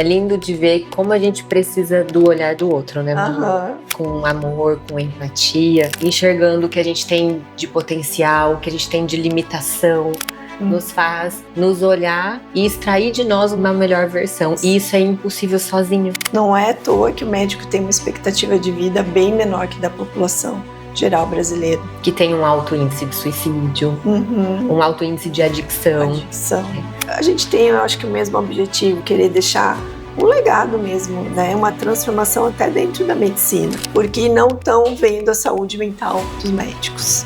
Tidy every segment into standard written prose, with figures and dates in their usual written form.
É lindo de ver como a gente precisa do olhar do outro, né, Manu? Aham. Com amor, com empatia, enxergando o que a gente tem de potencial, o que a gente tem de limitação, nos faz nos olhar e extrair de nós uma melhor versão. E isso é impossível sozinho. Não é à toa que o médico tem uma expectativa de vida bem menor que da população geral brasileira. Que tem um alto índice de suicídio, um alto índice de adicção. A gente tem, eu acho que o mesmo objetivo, querer deixar um legado mesmo, né? Uma transformação até dentro da medicina, porque não estão vendo a saúde mental dos médicos.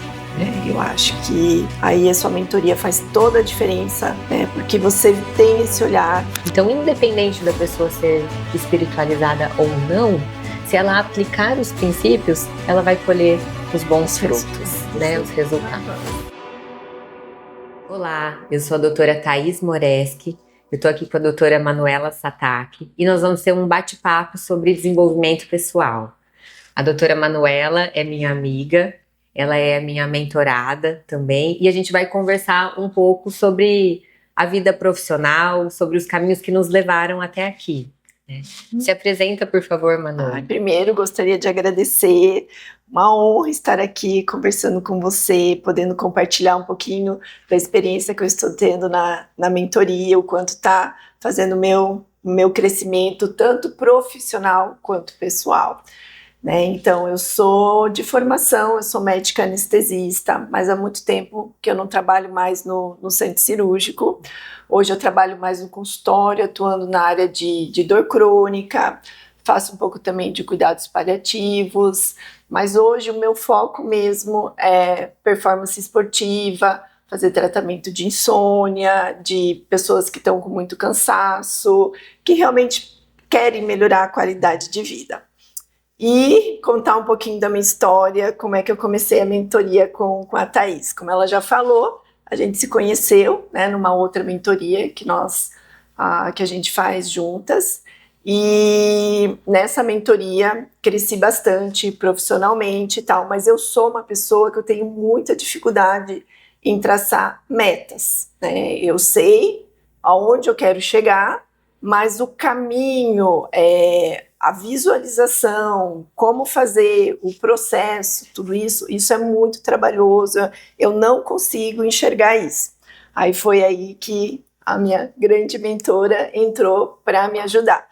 Eu acho que aí a sua mentoria faz toda a diferença, né? Porque você tem esse olhar. Então, independente da pessoa ser espiritualizada ou não, se ela aplicar os princípios, ela vai colher os bons frutos, né? Os resultados. Olá, eu sou a doutora Thaís Moreschi, eu estou aqui com a doutora Manuela Satak e nós vamos ter um bate-papo sobre desenvolvimento pessoal. A doutora Manuela é minha amiga, ela é minha mentorada também e a gente vai conversar um pouco sobre a vida profissional, sobre os caminhos que nos levaram até aqui. Se apresenta, por favor, Manu. Primeiro, gostaria de agradecer. Uma honra estar aqui conversando com você, podendo compartilhar um pouquinho da experiência que eu estou tendo na mentoria, o quanto está fazendo o meu crescimento, tanto profissional quanto pessoal. Então, eu sou de formação, eu sou médica anestesista, mas há muito tempo que eu não trabalho mais no centro cirúrgico. Hoje eu trabalho mais no consultório, atuando na área de dor crônica, faço um pouco também de cuidados paliativos, mas hoje o meu foco mesmo é performance esportiva, fazer tratamento de insônia, de pessoas que estão com muito cansaço, que realmente querem melhorar a qualidade de vida. E contar um pouquinho da minha história, como é que eu comecei a mentoria com a Thaís. Como ela já falou, a gente se conheceu, né, numa outra mentoria que a gente faz juntas. E nessa mentoria cresci bastante profissionalmente e tal, mas eu sou uma pessoa que eu tenho muita dificuldade em traçar metas, né? Eu sei aonde eu quero chegar, mas o caminho, a visualização, como fazer o processo, tudo isso é muito trabalhoso, eu não consigo enxergar isso. Aí foi aí que a minha grande mentora entrou para me ajudar.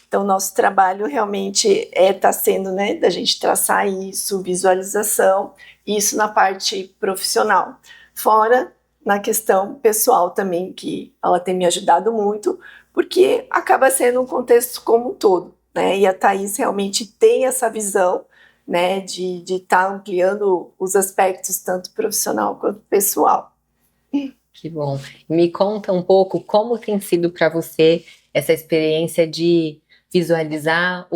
Então, nosso trabalho realmente está sendo, né, da gente traçar isso, visualização, isso na parte profissional. Fora na questão pessoal também, que ela tem me ajudado muito, porque acaba sendo um contexto como um todo, né? E a Thaís realmente tem essa visão, né, de estar ampliando os aspectos tanto profissional quanto pessoal. Que bom. Me conta um pouco como tem sido para você essa experiência de visualizar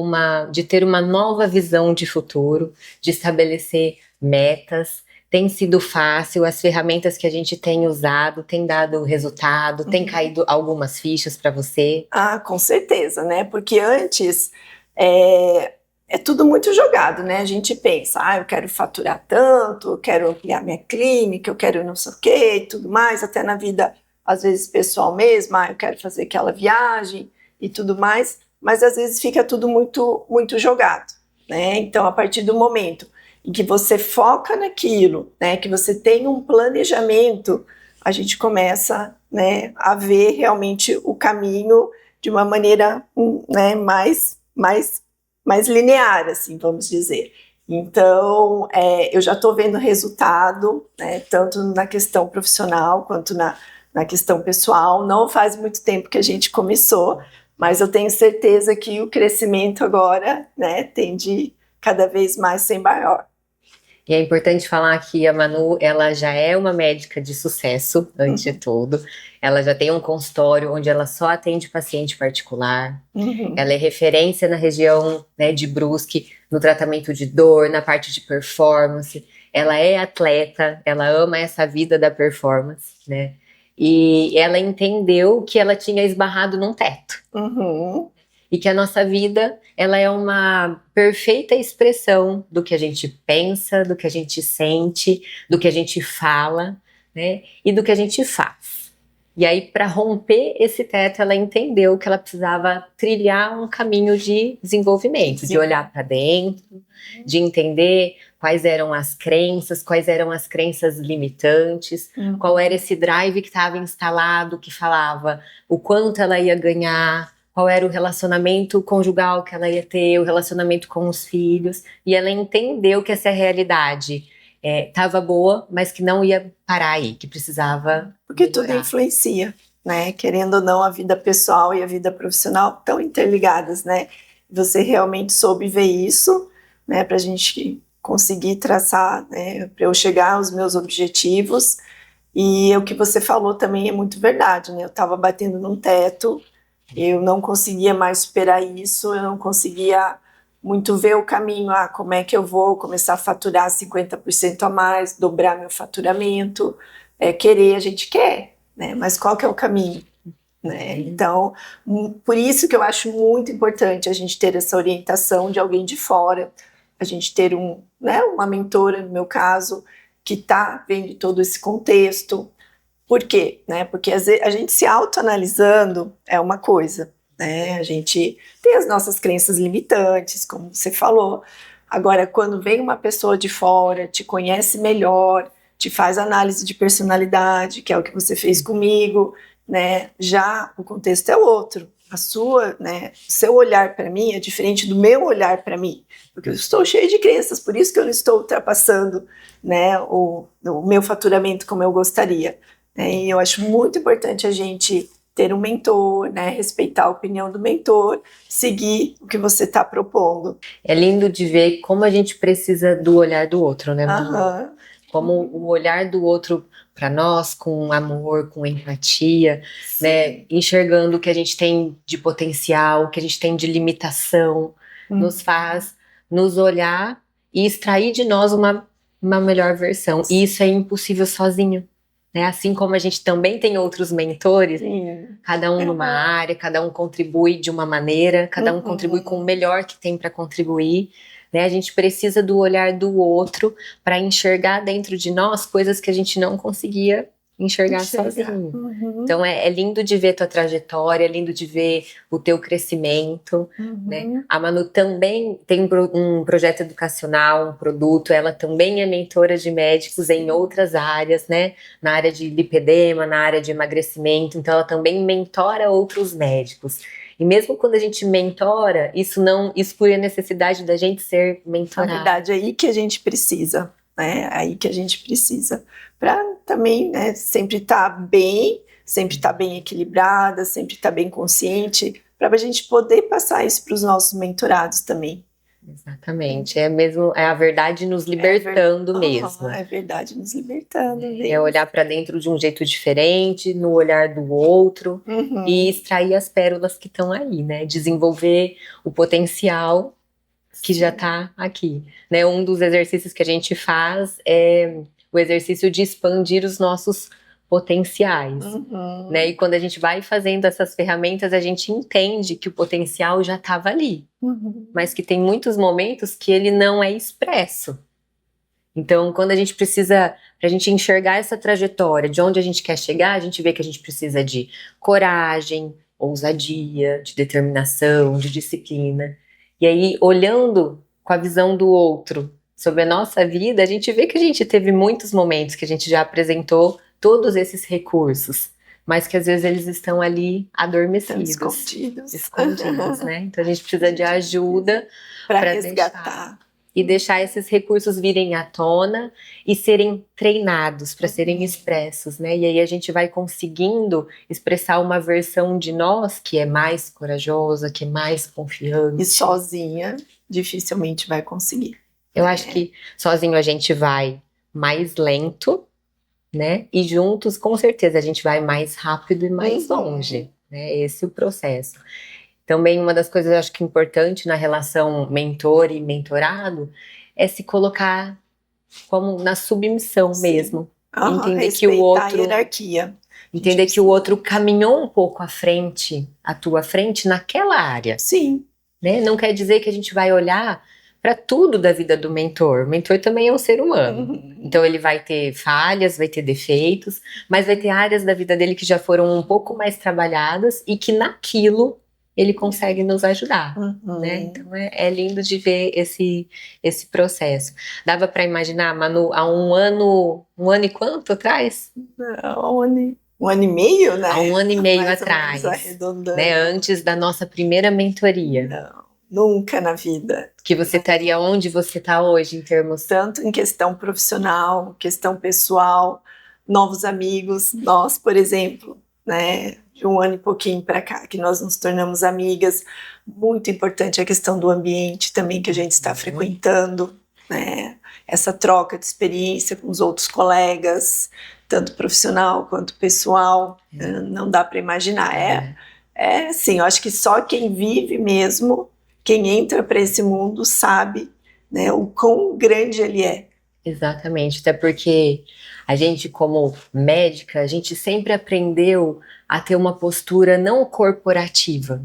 de ter uma nova visão de futuro, de estabelecer metas. Tem sido fácil? As ferramentas que a gente tem usado têm dado resultado? Tem caído algumas fichas para você? Com certeza, né? Porque antes é tudo muito jogado, né? A gente pensa, eu quero faturar tanto, eu quero ampliar minha clínica, eu quero não sei o quê e tudo mais, até na vida, às vezes, pessoal mesmo, eu quero fazer aquela viagem e tudo mais, mas às vezes fica tudo muito, muito jogado, né? Então, a partir do momento em que você foca naquilo, né, que você tem um planejamento, a gente começa, né, a ver realmente o caminho de uma maneira, né, mais linear, assim, vamos dizer. Então, eu já estou vendo resultado, né, tanto na questão profissional quanto na questão pessoal. Não faz muito tempo que a gente começou, mas eu tenho certeza que o crescimento agora, né, tende cada vez mais ser maior. E é importante falar que a Manu, ela já é uma médica de sucesso, antes de tudo. Ela já tem um consultório onde ela só atende paciente particular. Ela é referência na região, né, de Brusque, no tratamento de dor, na parte de performance. Ela é atleta, ela ama essa vida da performance, né? E ela entendeu que ela tinha esbarrado num teto. E que a nossa vida, ela é uma perfeita expressão do que a gente pensa, do que a gente sente, do que a gente fala, né? E do que a gente faz. E aí, para romper esse teto, ela entendeu que ela precisava trilhar um caminho de desenvolvimento, de olhar para dentro, de entender quais eram as crenças limitantes, qual era esse drive que estava instalado, que falava o quanto ela ia ganhar, qual era o relacionamento conjugal que ela ia ter, o relacionamento com os filhos, e ela entendeu que essa realidade estava boa, mas que não ia parar aí, que precisava Porque melhorar. tudo influencia, né? Querendo ou não, a vida pessoal e a vida profissional estão interligadas, né? Você realmente soube ver isso, né? Para a gente conseguir traçar, né? Para eu chegar aos meus objetivos. E o que você falou também é muito verdade, né? Eu estava batendo num teto, eu não conseguia mais superar isso, eu não conseguia muito ver o caminho, como é que eu vou começar a faturar 50% a mais, dobrar meu faturamento, querer, a gente quer, né? Mas qual que é o caminho? Né? Então, por isso que eu acho muito importante a gente ter essa orientação de alguém de fora, a gente ter uma mentora, no meu caso, que está vendo todo esse contexto. Por quê? Né? Porque a gente se autoanalisando é uma coisa, né? A gente tem as nossas crenças limitantes, como você falou. Agora, quando vem uma pessoa de fora, te conhece melhor, te faz análise de personalidade, que é o que você fez comigo, né? Já o contexto é outro. O seu olhar para mim é diferente do meu olhar para mim, porque eu estou cheio de crenças, por isso que eu não estou ultrapassando, né, o meu faturamento como eu gostaria. E eu acho muito importante a gente ter um mentor, né, respeitar a opinião do mentor, seguir o que você está propondo. É lindo de ver como a gente precisa do olhar do outro, né, Manu? Aham. Como o olhar do outro para nós, com amor, com empatia, né, enxergando o que a gente tem de potencial, o que a gente tem de limitação, nos faz nos olhar e extrair de nós uma melhor versão. E isso é impossível sozinho. Né? Assim como a gente também tem outros mentores, cada um numa área, cada um contribui de uma maneira, cada um contribui com o melhor que tem para contribuir. Né? A gente precisa do olhar do outro para enxergar dentro de nós coisas que a gente não conseguia enxergar sozinho. Então é lindo de ver tua trajetória, é lindo de ver o teu crescimento. Né? A Manu também tem um projeto educacional, um produto, ela também é mentora de médicos em outras áreas, né? Na área de lipedema, na área de emagrecimento, então ela também mentora outros médicos. E mesmo quando a gente mentora, isso não exclui a necessidade da gente ser mentorado. Na verdade, é aí que a gente precisa, né? É aí que a gente precisa. Para também, né, sempre estar bem equilibrada, sempre estar bem consciente, para a gente poder passar isso para os nossos mentorados também. Exatamente, é a verdade nos libertando mesmo. É verdade nos libertando. É olhar para dentro de um jeito diferente, no olhar do outro, e extrair as pérolas que estão aí, né? Desenvolver o potencial que já está aqui. Né? Um dos exercícios que a gente faz é o exercício de expandir os nossos potenciais. Né? E quando a gente vai fazendo essas ferramentas, a gente entende que o potencial já estava ali, mas que tem muitos momentos que ele não é expresso. Então, quando a gente precisa, para a gente enxergar essa trajetória, de onde a gente quer chegar, a gente vê que a gente precisa de coragem, ousadia, de determinação, de disciplina. E aí, olhando com a visão do outro sobre a nossa vida, a gente vê que a gente teve muitos momentos que a gente já apresentou todos esses recursos, mas que às vezes eles estão ali adormecidos, escondidos, né? Então a gente precisa de ajuda para resgatar. E deixar esses recursos virem à tona e serem treinados para serem expressos, né? E aí a gente vai conseguindo expressar uma versão de nós que é mais corajosa, que é mais confiante. E sozinha, dificilmente vai conseguir. Eu acho que sozinho a gente vai mais lento, né? E juntos, com certeza, a gente vai mais rápido e mais longe, né? Esse é o processo. Também uma das coisas, eu acho que importante na relação mentor e mentorado é se colocar como na submissão mesmo. Entender que o outro, a hierarquia. Entender que o outro caminhou um pouco à tua frente naquela área. Sim. Né? Não quer dizer que a gente vai olhar para tudo da vida do mentor. O mentor também é um ser humano. Então ele vai ter falhas, vai ter defeitos, mas vai ter áreas da vida dele que já foram um pouco mais trabalhadas e que naquilo ele consegue nos ajudar, né? Então é lindo de ver esse processo. Dava para imaginar, Manu, há um ano e quanto atrás? Um ano e meio, né? Há um ano e meio Mais atrás, ou menos, arredondando. né? Antes da nossa primeira mentoria. Não, nunca na vida. Que você estaria onde você está hoje, em termos... Tanto em questão profissional, questão pessoal, novos amigos. Nós, por exemplo, né, de um ano e pouquinho para cá, que nós nos tornamos amigas. Muito importante a questão do ambiente também que a gente está frequentando, né? Essa troca de experiência com os outros colegas, tanto profissional quanto pessoal, não dá para imaginar. Assim, eu acho que só quem vive mesmo, quem entra para esse mundo sabe, né, o quão grande ele é. Exatamente, até porque a gente, como médica, a gente sempre aprendeu a ter uma postura não corporativa,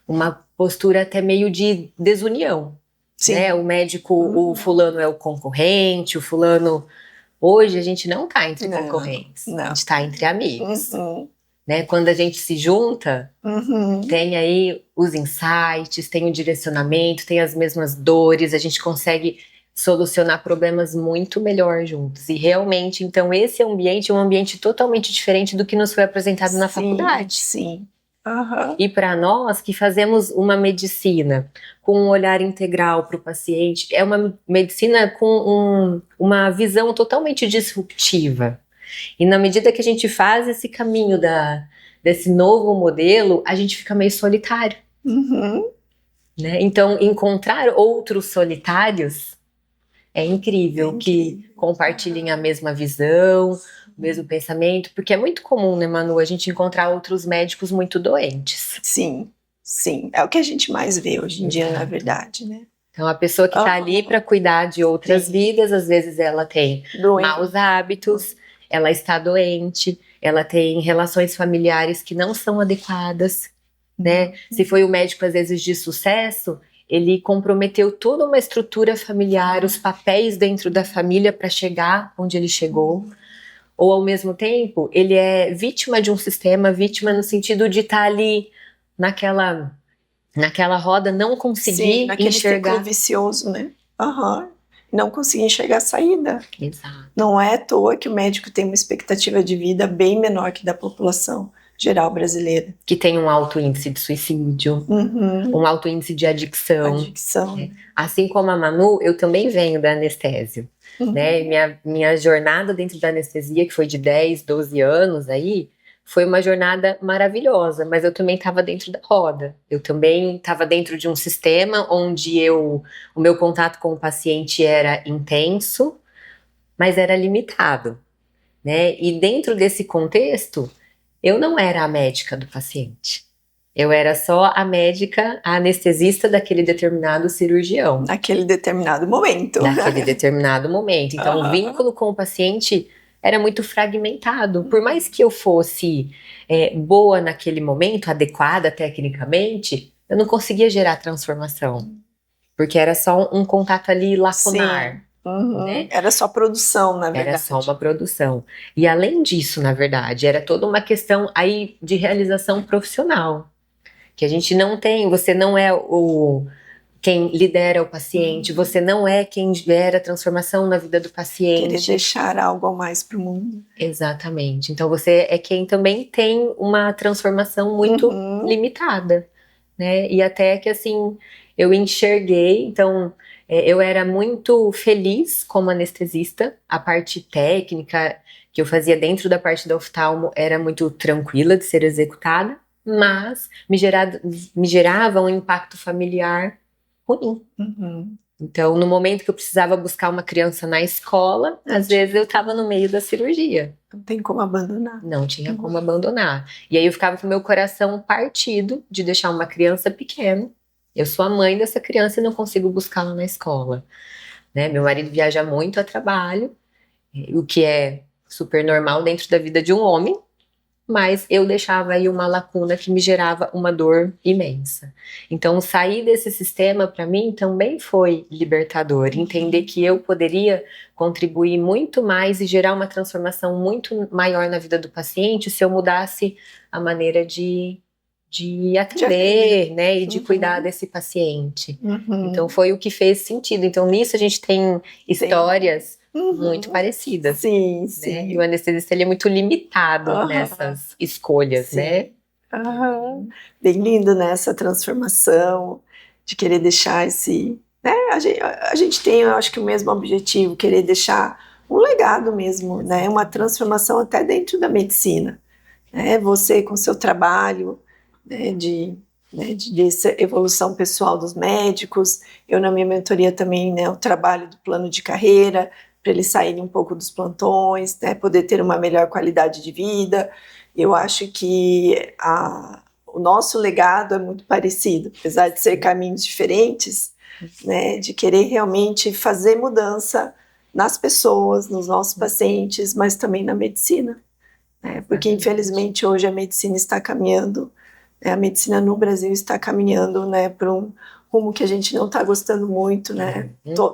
uma postura até meio de desunião. Sim. Né? O médico, o fulano é o concorrente, o fulano... Hoje a gente não está entre concorrentes, a gente está entre amigos. Né? Quando a gente se junta, tem aí os insights, tem o direcionamento, tem as mesmas dores, a gente consegue solucionar problemas muito melhor juntos. E realmente, então, esse ambiente é um ambiente totalmente diferente do que nos foi apresentado na faculdade. Sim. E para nós que fazemos uma medicina com um olhar integral para o paciente, é uma medicina com uma visão totalmente disruptiva. E na medida que a gente faz esse caminho desse novo modelo, a gente fica meio solitário. Né? Então, encontrar outros solitários é incrível, que compartilhem a mesma visão, o mesmo pensamento, porque é muito comum, né, Manu, a gente encontrar outros médicos muito doentes. Sim, é o que a gente mais vê hoje em dia, na verdade, né? Então, a pessoa que está ali para cuidar de outras vidas, às vezes ela tem maus hábitos, ela está doente, ela tem relações familiares que não são adequadas, né? Se foi um médico, às vezes, de sucesso, ele comprometeu toda uma estrutura familiar, os papéis dentro da família para chegar onde ele chegou. Ou, ao mesmo tempo, ele é vítima de um sistema, vítima no sentido de estar ali naquela roda, não conseguir naquele enxergar. ciclo vicioso, né? Não conseguir enxergar a saída. Exato. Não é à toa que o médico tem uma expectativa de vida bem menor que da população geral brasileira. Que tem um alto índice de suicídio, um alto índice de adicção. Assim como a Manu, eu também venho da anestésio. Né? Minha jornada dentro da anestesia, que foi de 10, 12 anos aí, foi uma jornada maravilhosa, mas eu também estava dentro da roda. Eu também estava dentro de um sistema onde o meu contato com o paciente era intenso, mas era limitado. Né? E dentro desse contexto, eu não era a médica do paciente. Eu era só a médica, a anestesista daquele determinado cirurgião. Naquele determinado momento. Então, o vínculo com o paciente era muito fragmentado. Por mais que eu fosse boa naquele momento, adequada tecnicamente, eu não conseguia gerar transformação. Porque era só um contato ali lacunar. Né? Era só produção, na verdade. Era só uma produção. E além disso, na verdade, era toda uma questão aí de realização profissional. Que a gente não tem, você não é quem lidera o paciente, você não é quem gera transformação na vida do paciente. Querer deixar algo a mais para o mundo. Exatamente. Então você é quem também tem uma transformação muito limitada, né? E até que assim, eu enxerguei, então eu era muito feliz como anestesista, a parte técnica que eu fazia dentro da parte da oftalmo era muito tranquila de ser executada, mas me gerava um impacto familiar ruim. Então, no momento que eu precisava buscar uma criança na escola, às vezes eu estava no meio da cirurgia. Não tem como abandonar. Não tinha como abandonar. E aí eu ficava com o meu coração partido de deixar uma criança pequena. Eu sou a mãe dessa criança e não consigo buscá-la na escola. Né? Meu marido viaja muito a trabalho, o que é super normal dentro da vida de um homem. mas eu deixava aí uma lacuna que me gerava uma dor imensa. Então, sair desse sistema, para mim, também foi libertador. Entender que eu poderia contribuir muito mais e gerar uma transformação muito maior na vida do paciente se eu mudasse a maneira de atender, né, e de cuidar desse paciente. Então, foi o que fez sentido. Então, nisso a gente tem histórias muito parecidas. Sim, né? sim. E o anestesista, ele é muito limitado nessas escolhas, Sim. né? Bem lindo, né, essa transformação, de querer deixar esse... Né, a gente tem, eu acho que o mesmo objetivo, querer deixar um legado mesmo, né, uma transformação até dentro da medicina. Né, você com seu trabalho, né, dessa evolução pessoal dos médicos, eu na minha mentoria também, né, o trabalho do plano de carreira, para eles saírem um pouco dos plantões, né, poder ter uma melhor qualidade de vida. Eu acho que o nosso legado é muito parecido, apesar de ser caminhos diferentes, né, de querer realmente fazer mudança nas pessoas, nos nossos pacientes, mas também na medicina. Né, porque infelizmente hoje a medicina está caminhando, a medicina no Brasil está caminhando, né, para um rumo que a gente não está gostando muito, né?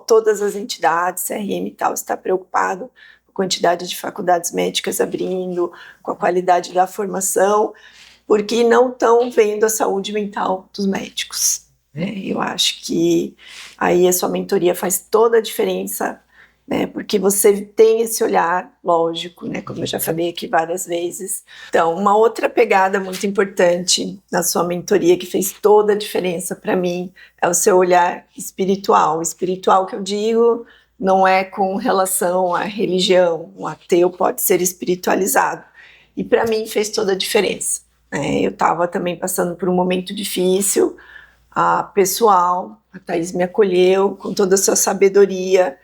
Todas as entidades, CRM e tal, está preocupado com a quantidade de faculdades médicas abrindo, com a qualidade da formação, porque não estão vendo a saúde mental dos médicos. Eu acho que aí a sua mentoria faz toda a diferença, né, porque você tem esse olhar lógico, né, como eu já falei aqui várias vezes. Então, uma outra pegada muito importante na sua mentoria que fez toda a diferença para mim é o seu olhar espiritual. Espiritual que eu digo não é com relação à religião. Um ateu pode ser espiritualizado. E para mim fez toda a diferença. Eu estava também passando por um momento difícil, pessoal, a Thaís me acolheu com toda a sua sabedoria,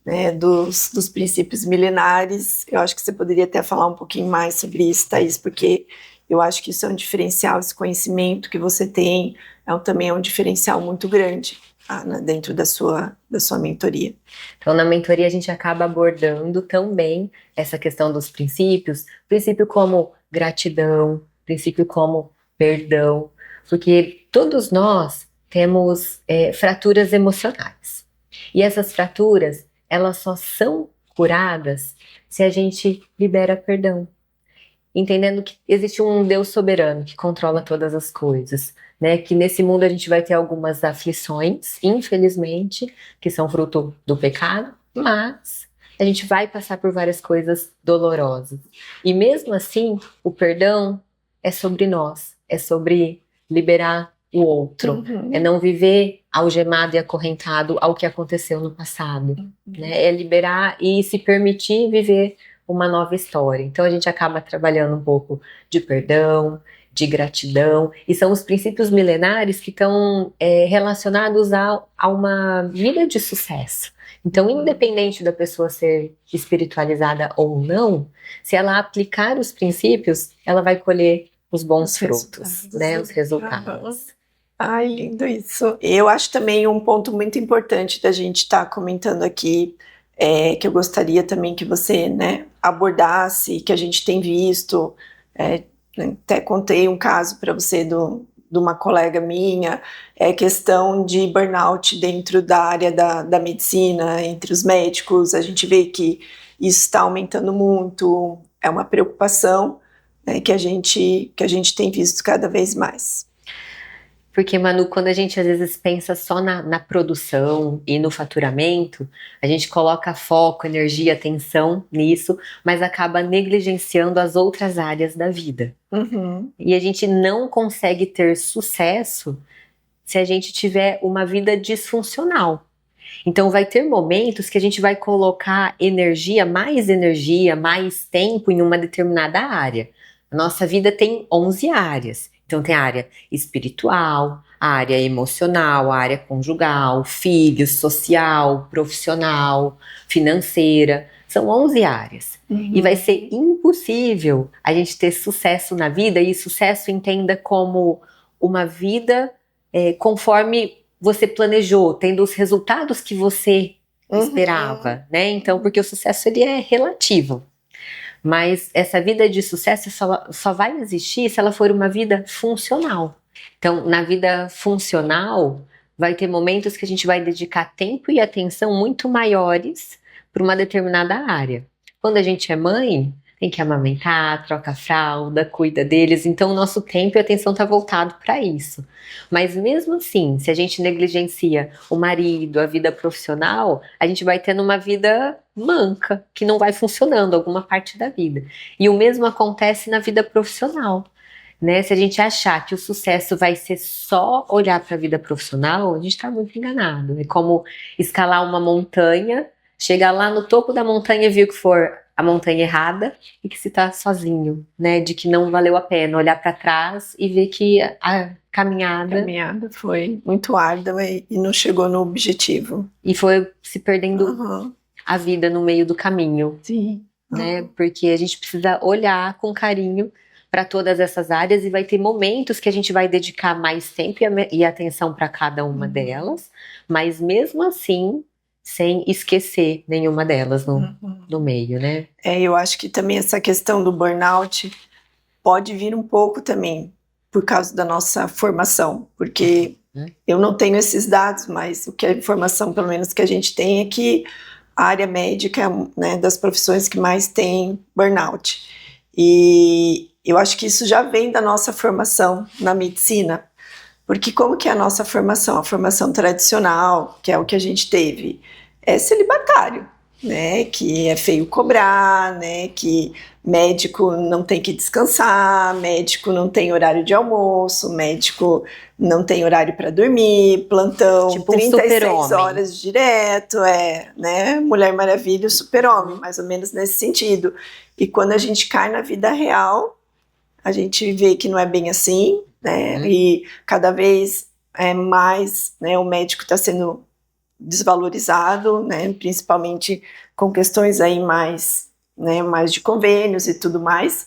né, dos princípios milenares. Eu acho que você poderia até falar um pouquinho mais sobre isso, Thaís, porque eu acho que isso é um diferencial, esse conhecimento que você tem também é um diferencial muito grande dentro da sua mentoria. Então, na mentoria a gente acaba abordando também essa questão dos princípios, princípio como gratidão, princípio como perdão, porque todos nós temos fraturas emocionais. E essas fraturas, elas só são curadas se a gente libera perdão. Entendendo que existe um Deus soberano que controla todas as coisas, né? Que nesse mundo a gente vai ter algumas aflições, infelizmente, que são fruto do pecado, mas a gente vai passar por várias coisas dolorosas. E mesmo assim, o perdão é sobre nós, é sobre liberar o outro, é não viver algemado e acorrentado ao que aconteceu no passado, né? É liberar e se permitir viver uma nova história. Então a gente acaba trabalhando um pouco de perdão, de gratidão, e são os princípios milenares que estão relacionados a uma vida de sucesso. Então, independente da pessoa ser espiritualizada ou não, se ela aplicar os princípios, ela vai colher os bons frutos, né? Os resultados. Ai, lindo isso. Eu acho também um ponto muito importante da gente estar comentando aqui, que eu gostaria também que você, né, abordasse, que a gente tem visto, até contei um caso para você de uma colega minha, questão de burnout dentro da área da medicina, entre os médicos. A gente vê que isso está aumentando muito, é uma preocupação, né, que a gente tem visto cada vez mais. Porque, Manu, quando a gente às vezes pensa só na produção e no faturamento, a gente coloca foco, energia, atenção nisso, mas acaba negligenciando as outras áreas da vida. E a gente não consegue ter sucesso se a gente tiver uma vida disfuncional. Então vai ter momentos que a gente vai colocar energia, mais tempo em uma determinada área. A nossa vida tem 11 áreas. Então tem a área espiritual, a área emocional, a área conjugal, filhos, social, profissional, financeira. São 11 áreas. E vai ser impossível a gente ter sucesso na vida, e sucesso entenda como uma vida conforme você planejou, tendo os resultados que você esperava, né? Então, porque o sucesso ele é relativo. Mas essa vida de sucesso só vai existir se ela for uma vida funcional. Então, na vida funcional, vai ter momentos que a gente vai dedicar tempo e atenção muito maiores para uma determinada área. Quando a gente é mãe, tem que amamentar, troca a fralda, cuida deles, então o nosso tempo e atenção está voltado para isso. Mas mesmo assim, se a gente negligencia o marido, a vida profissional, a gente vai tendo uma vida manca, que não vai funcionando alguma parte da vida. E o mesmo acontece na vida profissional. Né? Se a gente achar que o sucesso vai ser só olhar para a vida profissional, a gente está muito enganado. É como escalar uma montanha, chegar lá no topo da montanha e ver que for a montanha errada e que se está sozinho, né? De que não valeu a pena olhar para trás e ver que a caminhada... A caminhada foi muito árdua e não chegou no objetivo. E foi se perdendo a vida no meio do caminho. Sim. Né? Porque a gente precisa olhar com carinho para todas essas áreas e vai ter momentos que a gente vai dedicar mais tempo e atenção para cada uma delas, mas mesmo assim, sem esquecer nenhuma delas no meio, né? Eu acho que também essa questão do burnout pode vir um pouco também por causa da nossa formação, porque eu não tenho esses dados, mas o que a informação, pelo menos, que a gente tem é que a área médica é, né, das profissões que mais tem burnout. E eu acho que isso já vem da nossa formação na medicina, porque como que é a nossa formação? A formação tradicional, que é o que a gente teve, é celibatário, né? Que é feio cobrar, né? Que médico não tem que descansar, médico não tem horário de almoço, médico não tem horário para dormir, plantão, tipo 36 horas direto, né? Mulher Maravilha, o super-homem, mais ou menos nesse sentido. E quando a gente cai na vida real, a gente vê que não é bem assim, né? E cada vez mais, né, o médico está sendo desvalorizado, né? Principalmente com questões aí mais, né, mais de convênios e tudo mais.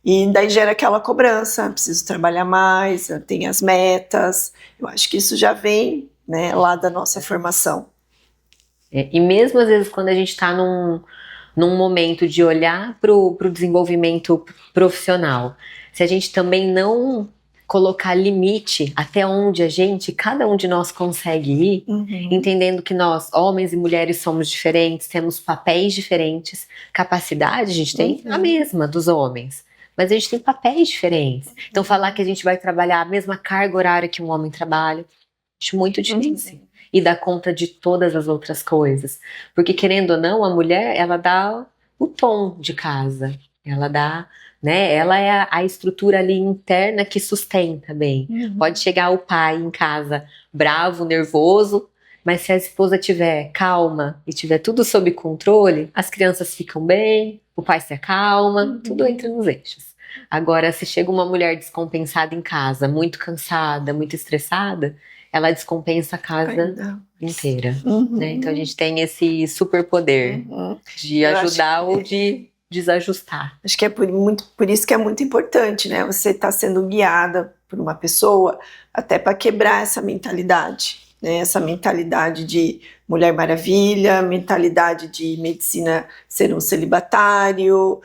E daí gera aquela cobrança, preciso trabalhar mais, tem as metas. Eu acho que isso já vem, né, lá da nossa formação. E mesmo às vezes quando a gente está num momento de olhar para o desenvolvimento profissional, se a gente também não colocar limite até onde cada um de nós consegue ir, entendendo que nós, homens e mulheres, somos diferentes, temos papéis diferentes, capacidade a gente tem a mesma dos homens, mas a gente tem papéis diferentes. Então falar que a gente vai trabalhar a mesma carga horária que um homem trabalha, acho muito difícil. E dar conta de todas as outras coisas. Porque, querendo ou não, a mulher, ela dá o tom de casa. Ela dá, né? Ela é a estrutura ali interna que sustenta bem. Pode chegar o pai em casa bravo, nervoso, mas se a esposa tiver calma e tiver tudo sob controle, as crianças ficam bem, o pai se acalma, tudo entra nos eixos. Agora, se chega uma mulher descompensada em casa, muito cansada, muito estressada, ela descompensa a casa inteira, né? Então a gente tem esse superpoder de ajudar ou de desajustar. Acho que é por isso que é muito importante, né? Você está sendo guiada por uma pessoa até para quebrar essa mentalidade, né? Essa mentalidade de Mulher Maravilha, mentalidade de medicina ser um celibatário,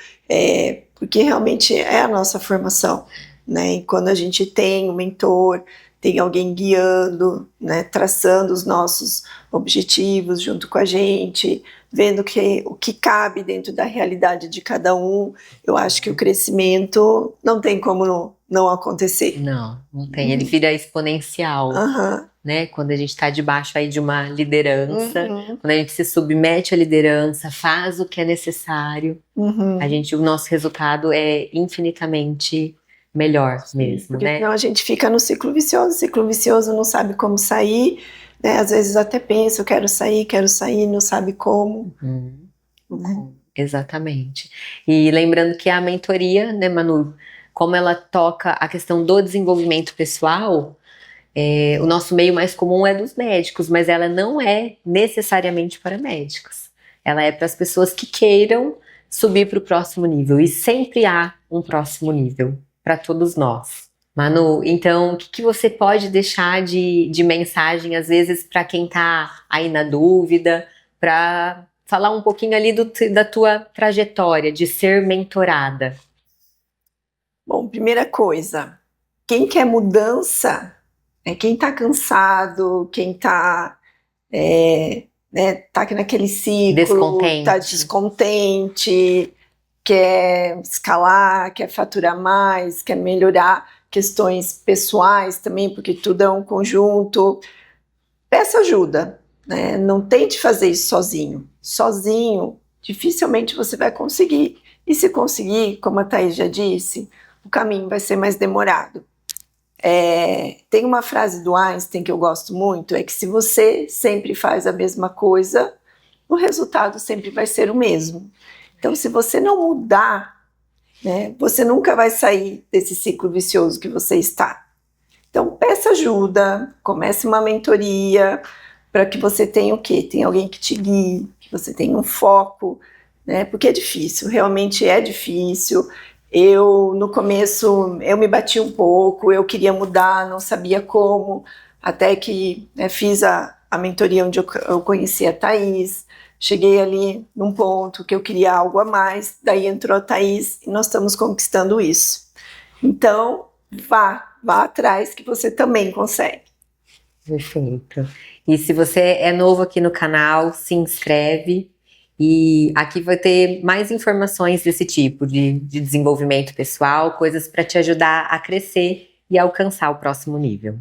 porque realmente é a nossa formação, né? E quando a gente tem um mentor, tem alguém guiando, né, traçando os nossos objetivos junto com a gente, vendo o que cabe dentro da realidade de cada um, eu acho que o crescimento não tem como não acontecer. Não tem. Ele vira exponencial, né? Quando a gente está debaixo aí de uma liderança, quando a gente se submete à liderança, faz o que é necessário, o nosso resultado é infinitamente melhor mesmo, porque né? Senão a gente fica no ciclo vicioso não sabe como sair, né? Às vezes até pensa, eu quero sair, não sabe como. Exatamente. E lembrando que a mentoria, né, Manu, como ela toca a questão do desenvolvimento pessoal, o nosso meio mais comum é dos médicos, mas ela não é necessariamente para médicos. Ela é para as pessoas que queiram subir para o próximo nível, e sempre há um próximo nível para todos nós. Manu, então o que você pode deixar de mensagem, às vezes, para quem está aí na dúvida, para falar um pouquinho ali da tua trajetória de ser mentorada. Bom, primeira coisa, quem quer mudança é quem está cansado, quem está tá aqui naquele ciclo, está descontente, quer escalar, quer faturar mais, quer melhorar questões pessoais também, porque tudo é um conjunto. Peça ajuda, né? Não tente fazer isso sozinho. Sozinho, dificilmente você vai conseguir. E se conseguir, como a Thaís já disse, o caminho vai ser mais demorado. Tem uma frase do Einstein que eu gosto muito, é que se você sempre faz a mesma coisa, o resultado sempre vai ser o mesmo. Então, se você não mudar, né, você nunca vai sair desse ciclo vicioso que você está. Então, peça ajuda, comece uma mentoria, para que você tenha o quê? Tenha alguém que te guie, que você tenha um foco, né? Porque é difícil, realmente é difícil. No começo, eu me bati um pouco, eu queria mudar, não sabia como, até que, né, fiz a mentoria onde eu conheci a Thaís, cheguei ali num ponto que eu queria algo a mais, daí entrou a Thaís e nós estamos conquistando isso. Então, vá atrás que você também consegue. Perfeito. E se você é novo aqui no canal, se inscreve. E aqui vai ter mais informações desse tipo de desenvolvimento pessoal, coisas para te ajudar a crescer e alcançar o próximo nível.